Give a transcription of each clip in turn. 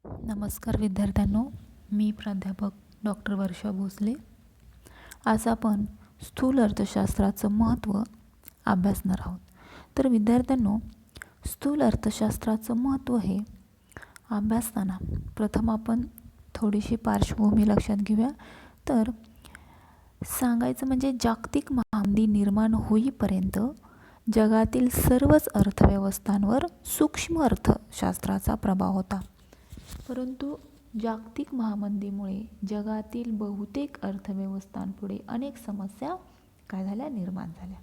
नमस्कार विद्यार्थ्यांनो, मी प्राध्यापक डॉक्टर वर्षा भोसले. आज आपण स्थूल अर्थशास्त्राचं महत्त्व अभ्यासणार आहोत. तर विद्यार्थ्यांनो, स्थूल अर्थशास्त्राचं महत्त्व हे अभ्यासताना प्रथम आपण थोडीशी पार्श्वभूमी लक्षात घेऊया. तर सांगायचं म्हणजे जागतिक महामंदी निर्माण होईपर्यंत जगातील सर्वच अर्थव्यवस्थांवर सूक्ष्म अर्थशास्त्राचा प्रभाव होता. परंतु जागतिक महामंदीमुळे जगातील बहुतेक अर्थव्यवस्थांपुढे अनेक समस्या निर्माण झाल्या.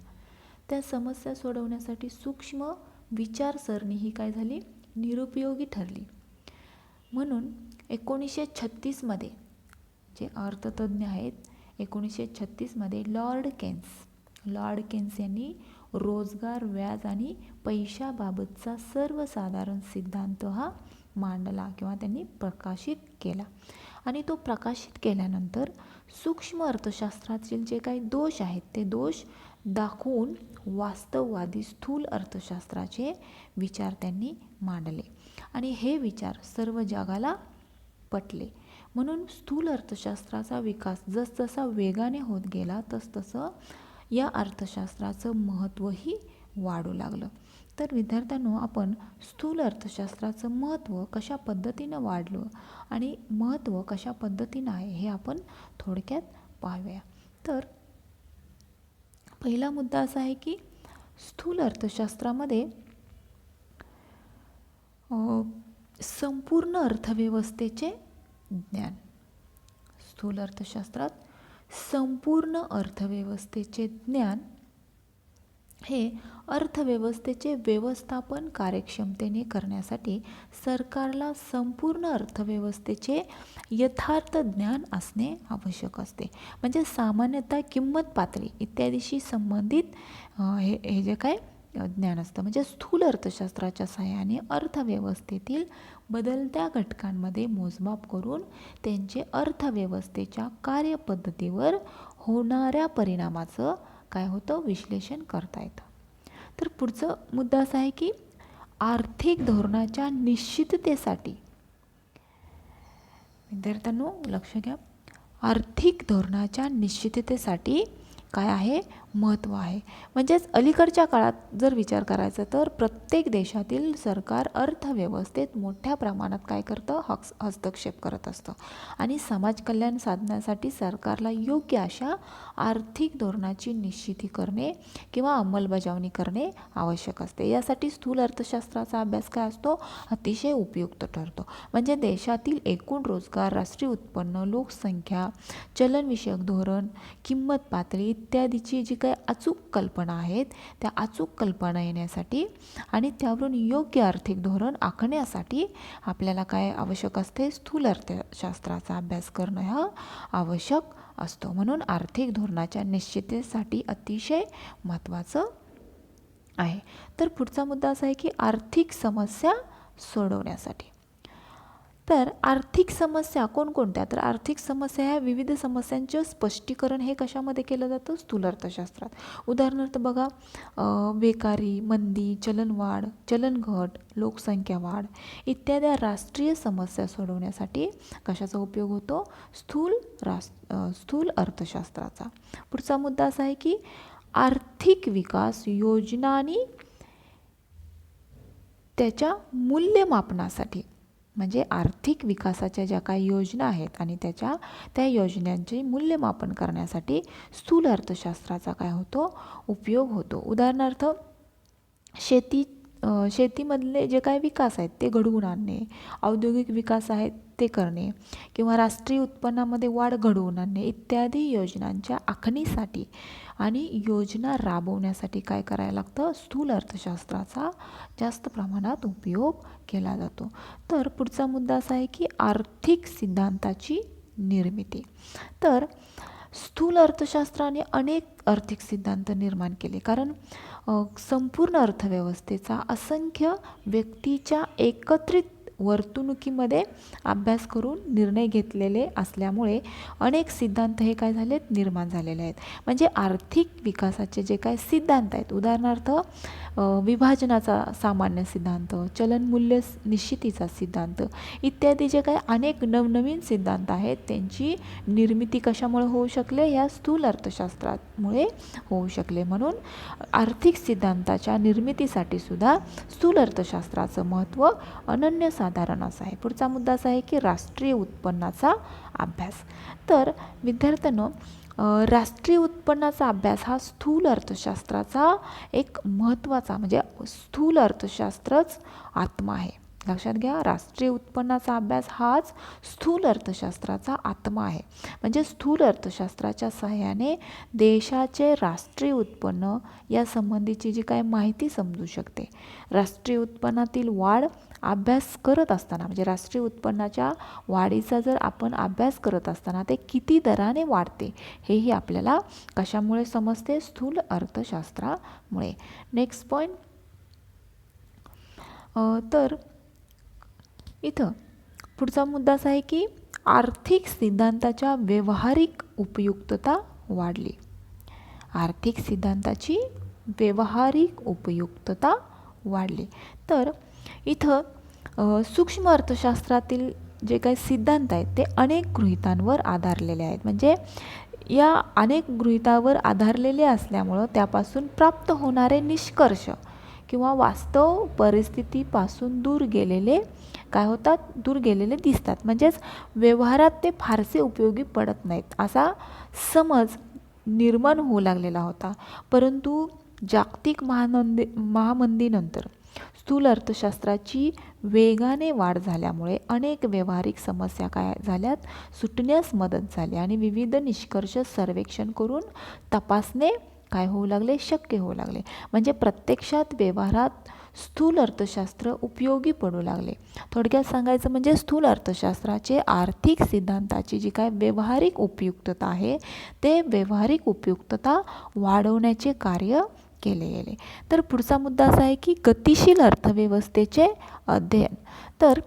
त्या समस्या सोडवण्यासाठी सूक्ष्म विचारसरणी ही निरुपयोगी ठरली. म्हणून 1936मध्ये जे अर्थतज्ज्ञ आहेत, 1936मध्ये लॉर्ड केन्स यांनी रोजगार, व्याज आणि पैशाबाबतचा सर्वसाधारण सिद्धांत हा मांडला किंवा त्यांनी प्रकाशित केला. आणि तो प्रकाशित केल्यानंतर सूक्ष्म अर्थशास्त्रातील जे काही दोष आहेत ते दोष दाखवून वास्तववादी स्थूल अर्थशास्त्राचे विचार त्यांनी मांडले आणि हे विचार सर्व जगाला पटले. म्हणून स्थूल अर्थशास्त्राचा विकास जसजसा वेगाने होत गेला तसतसं या अर्थशास्त्राचं महत्त्वही वाढू लागलं. तर विद्यार्थ्यांनो, आपण स्थूल अर्थशास्त्राचं महत्त्व कशा पद्धतीनं वाढलं आणि महत्त्व कशा पद्धतीनं आहे हे आपण थोडक्यात पाहूया. तर पहिला मुद्दा असा आहे की स्थूल अर्थशास्त्रामध्ये संपूर्ण अर्थव्यवस्थेचे ज्ञान. स्थूल अर्थशास्त्रात संपूर्ण अर्थव्यवस्थेचे ज्ञान हे अर्थव्यवस्थेचे व्यवस्थापन कार्यक्षमतेने करण्यासाठी सरकारला संपूर्ण अर्थव्यवस्थेचे यथार्थ ज्ञान असणे आवश्यक असते. म्हणजे सामान्यतः किंमत पातळी इत्यादीशी संबंधित हे जे काय ज्ञान असतं. म्हणजे स्थूल अर्थशास्त्राच्या सहाय्याने अर्थव्यवस्थेतील बदलत्या घटकांमध्ये मोजमाप करून त्यांचे अर्थव्यवस्थेच्या कार्यपद्धतीवर होणाऱ्या परिणामाचं विश्लेषण करता येतं. तर पुढचा मुद्दा असा आहे की आर्थिक धोरणाच्या निश्चिततेसाठी, विद्यार्थ्यांनो लक्ष घ्या, आर्थिक धोरणाच्या निश्चिततेसाठी काय आहे, महत्त्व आहे. म्हणजेच अलीकडच्या काळात जर विचार करायचा तर प्रत्येक देशातील सरकार अर्थव्यवस्थेत मोठ्या प्रमाणात काय करतं, हस्तक्षेप करत असतं आणि समाज कल्याण साधण्यासाठी सरकारला योग्य अशा आर्थिक धोरणाची निश्चिती करणे किंवा अंमलबजावणी करणे आवश्यक असते. यासाठी स्थूल अर्थशास्त्राचा अभ्यास काय असतो, अतिशय उपयुक्त ठरतो. म्हणजे देशातील एकूण रोजगार, राष्ट्रीय उत्पन्न, लोकसंख्या, चलनविषयक धोरण, किंमत पातळी इत्यादीची जी काही अचूक कल्पना आहेत त्या अचूक कल्पना येण्यासाठी आणि त्यावरून योग्य आर्थिक धोरण आखण्यासाठी आपल्याला काय आवश्यक असते, स्थूल अर्थशास्त्राचा अभ्यास करणं हा आवश्यक असतो. म्हणून आर्थिक धोरणाच्या निश्चिततेसाठी अतिशय महत्त्वाचं आहे. तर पुढचा मुद्दा असा आहे की आर्थिक समस्या सोडवण्यासाठी. तर आर्थिक समस्या कोणकोणत्या, तर आर्थिक समस्या ह्या विविध समस्यांचे स्पष्टीकरण हे कशामध्ये केलं जातं, स्थूल अर्थशास्त्रात. उदाहरणार्थ बघा, बेकारी, मंदी, चलनवाढ, चलनघट, लोकसंख्या वाढ इत्यादी राष्ट्रीय समस्या सोडवण्यासाठी कशाचा उपयोग होतो, स्थूल अर्थशास्त्राचा. पुढचा मुद्दा असा आहे की आर्थिक विकास योजना आणि त्याच्या मूल्यमापनासाठी, म्हणजे आर्थिक विकासाच्या ज्या काही योजना आहेत आणि त्या योजनांचे मूल्यमापन करण्यासाठी स्थूल अर्थशास्त्राचा काय होतो, उपयोग होतो. उदाहरणार्थ शेतीमधले जे काही विकास आहेत ते घडवून आणणे, औद्योगिक विकास आहेत ते करणे किंवा राष्ट्रीय उत्पन्नामध्ये वाढ घडवून आणणे इत्यादी योजनांच्या आखणीसाठी आणि योजना राबवण्यासाठी काय करायला लागतं, स्थूल अर्थशास्त्राचा जास्त प्रमाणात उपयोग केला जातो. तर पुढचा मुद्दा असा आहे की आर्थिक सिद्धांताची निर्मिती. तर स्थूल अर्थशास्त्राने अनेक आर्थिक सिद्धांत निर्माण केले, कारण संपूर्ण अर्थव्यवस्थेचा असंख्य व्यक्तीच्या एकत्रित वर्तणुकीमध्ये अभ्यास करून निर्णय घेतलेले असल्यामुळे अनेक सिद्धांत हे काय झालेत, निर्माण झालेले आहेत. म्हणजे आर्थिक विकासाचे जे काय सिद्धांत आहेत, उदाहरणार्थ विभाजनाचा सामान्य सिद्धांत, चलनमूल्य निश्चितीचा सिद्धांत इत्यादी जे काय अनेक नवनवीन सिद्धांत आहेत, त्यांची निर्मिती कशामुळे होऊ शकले, या स्थूल अर्थशास्त्रामुळे होऊ शकले. म्हणून आर्थिक सिद्धांताच्या निर्मितीसाठी सुद्धा स्थूल अर्थशास्त्राचं महत्त्व अनन्यसाधारण असं आहे. पुढचा मुद्दा असा आहे की राष्ट्रीय उत्पन्नाचा अभ्यास. तर विद्यार्थ्यांनो, राष्ट्रीय उत्पन्नाचा अभ्यास हा स्थूल अर्थशास्त्राचा एक महत्त्वाचा, म्हणजे स्थूल अर्थशास्त्रच आत्मा आहे. लक्षात घ्या, राष्ट्रीय उत्पन्नाचा अभ्यास हाच स्थूल अर्थशास्त्राचा आत्मा आहे. म्हणजे स्थूल अर्थशास्त्राच्या सहाय्याने देशाचे राष्ट्रीय उत्पन्न या संबंधीची जी काय माहिती समजू शकते. राष्ट्रीय उत्पन्नातील वाढ अभ्यास करत असताना, म्हणजे राष्ट्रीय उत्पन्नाच्या वाढीचा जर आपण अभ्यास करत असताना ते किती दराने वाढते हेही आपल्याला कशामुळे समजते, स्थूल अर्थशास्त्रामुळे. नेक्स्ट पॉईंट, तर इथं पुढचा मुद्दा असा आहे की आर्थिक सिद्धांताच्या व्यावहारिक उपयुक्तता वाढली. आर्थिक सिद्धांताची व्यावहारिक उपयुक्तता वाढली. तर इथं सूक्ष्म अर्थशास्त्रातील जे काही सिद्धांत आहेत ते अनेक गृहीतांवर आधारलेले आहेत. म्हणजे या अनेक गृहीतांवर आधारलेले असल्यामुळं त्यापासून प्राप्त होणारे निष्कर्ष किंवा वास्तव परिस्थितीपासून दूर गेलेले काय होतात, दूर गेलेले दिसतात. म्हणजेच व्यवहारात ते फारसे उपयोगी पडत नाहीत असा समज निर्माण होऊ लागलेला होता. परंतु जागतिक महामंदीनंतर स्थूल अर्थशास्त्राची वेगाने वाढ झाल्यामुळे अनेक व्यावहारिक समस्या काय झाल्यात, सुटण्यास मदत झाली आणि विविध निष्कर्ष सर्वेक्षण करून तपासणे काय होऊ लागले, शक्य होऊ लागले. म्हणजे प्रत्यक्षात व्यवहारात स्थूल अर्थशास्त्र उपयोगी पडू लागले. थोडक्यात सांगायचं म्हणजे स्थूल अर्थशास्त्राचे आर्थिक सिद्धांताची जी काय व्यावहारिक उपयुक्तता आहे ते व्यावहारिक उपयुक्तता वाढवण्याचे कार्य केले गेले. तर पुढचा मुद्दा असा आहे की गतिशील अर्थव्यवस्थेचे अध्ययन. तर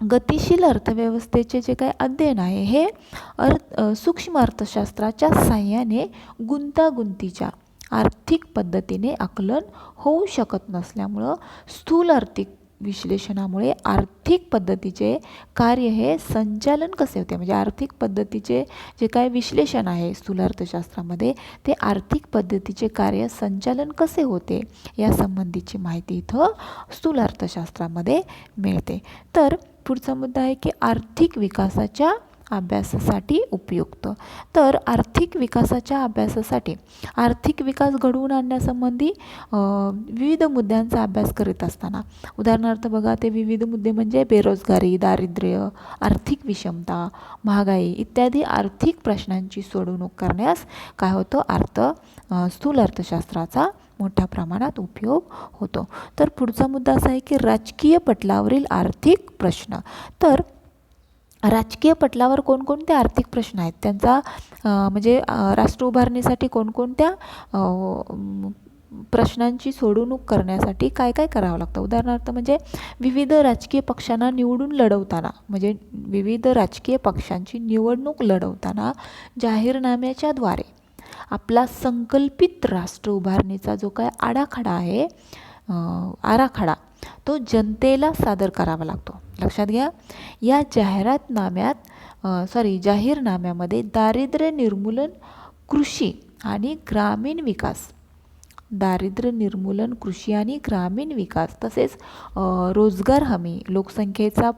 गतिशील अर्थव्यवस्थेचे जे काही अध्ययन आहे हे सूक्ष्म अर्थशास्त्राच्या साहाय्याने गुंतागुंतीच्या आर्थिक पद्धतीने आकलन होऊ शकत नसल्यामुळं स्थूल आर्थिक विश्लेषणामुळे आर्थिक पद्धतीचे कार्य हे संचालन कसे होते, म्हणजे आर्थिक पद्धतीचे जे काय विश्लेषण आहे स्थूल अर्थशास्त्रामध्ये ते आर्थिक पद्धतीचे कार्य संचालन कसे होते या संबंधीची माहिती इथं स्थूल अर्थशास्त्रामध्ये मिळते. तर पुढचा मुद्दा आहे की आर्थिक विकासाच्या अभ्यासासाठी उपयुक्त. तर आर्थिक विकासाच्या अभ्यासासाठी आर्थिक विकास घडवून आणण्यासंबंधी विविध मुद्द्यांचा अभ्यास करीत असताना, उदाहरणार्थ बघा, ते विविध मुद्दे म्हणजे बेरोजगारी, दारिद्र्य, आर्थिक विषमता, महागाई इत्यादी आर्थिक प्रश्नांची सोडवणूक करण्यास काय होतं, स्थूल अर्थशास्त्राचा मोठ्या प्रमाणात उपयोग होतो. तर पुढचा मुद्दा असा आहे की राजकीय पटलावरील आर्थिक प्रश्न. तर राजकीय पटलावर कोणकोणते आर्थिक प्रश्न आहेत, त्यांचा म्हणजे राष्ट्र उभारणीसाठी कोणकोणत्या प्रश्नांची सोडवणूक करण्यासाठी काय काय करावं लागतं. उदाहरणार्थ म्हणजे विविध राजकीय पक्षांना निवडून लढवताना, म्हणजे विविध राजकीय पक्षांची निवडणूक लढवताना जाहीरनाम्याच्या द्वारे आपला संकल्पित राष्ट्र उभारणीचा जो काय आराखडा आहे, तो जनतेला सादर करावा लागतो. लक्षात घ्या, या जाहीरनाम्यामध्ये दारिद्र्य निर्मूलन, कृषी आणि ग्रामीण विकास, दारिद्र्य निर्मूलन, कृषी आणि ग्रामीण विकास तसेच रोजगार हमी, लोकसंख्येचा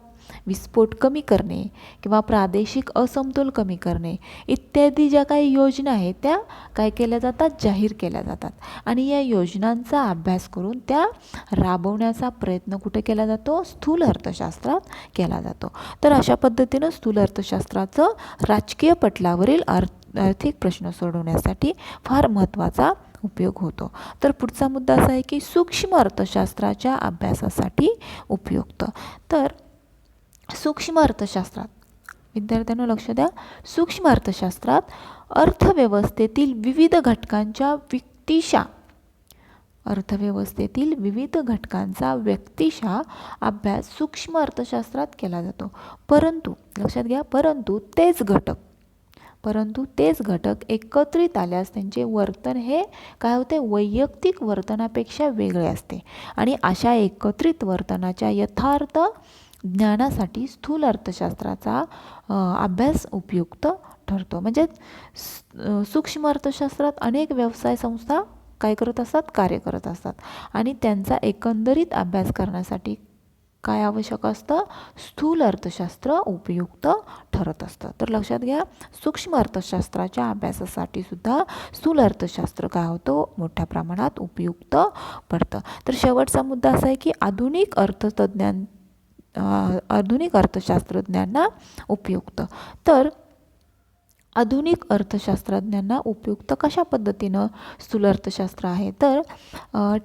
विस्फोट कमी करणे किंवा प्रादेशिक असमतोल कमी करणे इत्यादी ज्या काही योजना आहेत त्या काय केल्या जातात, जाहीर केल्या जातात. आणि या योजनांचा अभ्यास करून त्या राबवण्याचा प्रयत्न कुठे केला जातो, स्थूल अर्थशास्त्रात केला जातो. तर अशा पद्धतीनं स्थूल अर्थशास्त्राचं राजकीय पटलावरील आर्थिक प्रश्न सोडवण्यासाठी फार महत्त्वाचा उपयोग होतो. तर पुढचा मुद्दा असा आहे की सूक्ष्म अर्थशास्त्राच्या अभ्यासासाठी उपयुक्त. तर सूक्ष्म अर्थशास्त्रात विद्यार्थ्यांनो लक्ष द्या, सूक्ष्म अर्थशास्त्रात अर्थव्यवस्थेतील विविध घटकांच्या अर्थव्यवस्थेतील विविध घटकांचा व्यक्तिशः अभ्यास सूक्ष्म अर्थशास्त्रात केला जातो. परंतु लक्षात घ्या, परंतु तेच घटक एकत्रित आल्यास त्यांचे वर्तन हे काय होते, वैयक्तिक वर्तनापेक्षा वेगळे असते. आणि अशा एकत्रित वर्तनाच्या यथार्थ ज्ञानासाठी स्थूल अर्थशास्त्राचा अभ्यास उपयुक्त ठरतो. म्हणजे सूक्ष्म अर्थशास्त्रात अनेक व्यवसाय संस्था काय करत असतात, कार्य करत असतात. आणि त्यांचा एकंदरीत अभ्यास करण्यासाठी काय आवश्यक असतं, स्थूल अर्थशास्त्र उपयुक्त ठरत असतं. तर लक्षात घ्या, सूक्ष्म अर्थशास्त्राच्या अभ्यासासाठी सुद्धा स्थूल अर्थशास्त्र काय होतं, मोठ्या प्रमाणात उपयुक्त पडतं. तर शेवटचा मुद्दा असा आहे की आधुनिक अर्थशास्त्रज्ञांना उपयुक्त. तर आधुनिक अर्थशास्त्रज्ञांना उपयुक्त कशा पद्धतीनं स्थूल अर्थशास्त्र आहे, तर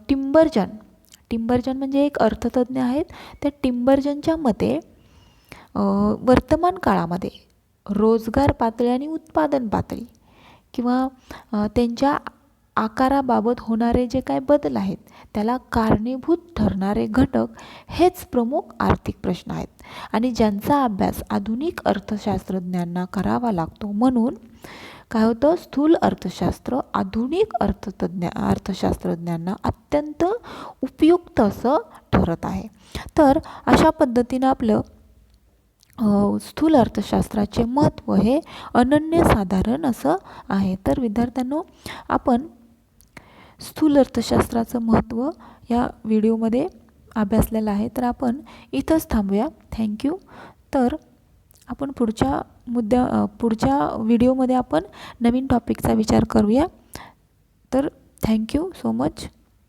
टिंबरजन म्हणजे एक अर्थतज्ञ आहेत. त्या टिंबरजनच्या मते वर्तमान काळामध्ये रोजगार पातळी आणि उत्पादन पातळी किंवा त्यांच्या आकाराबाबत होणारे जे काय बदल आहेत त्याला कारणीभूत ठरणारे घटक हेच प्रमुख आर्थिक प्रश्न आहेत आणि ज्यांचा अभ्यास आधुनिक अर्थशास्त्रज्ञांना करावा लागतो. म्हणून काय होतं, स्थूल अर्थशास्त्र आधुनिक अर्थशास्त्रज्ञांना अत्यंत उपयुक्त असं ठरत आहे. तर अशा पद्धतीनं आपलं स्थूल अर्थशास्त्राचे महत्त्व हे अनन्यसाधारण असं आहे. तर विद्यार्थ्यांनो, आपण स्थूल अर्थशास्त्राचं महत्त्व या व्हिडिओमध्ये अभ्यासलेलं आहे. तर आपण इथंच थांबूया. थँक्यू. तर आपण पुढच्या व्हिडिओमध्ये आपण नवीन टॉपिकचा विचार करूया. तर थँक्यू सो मच.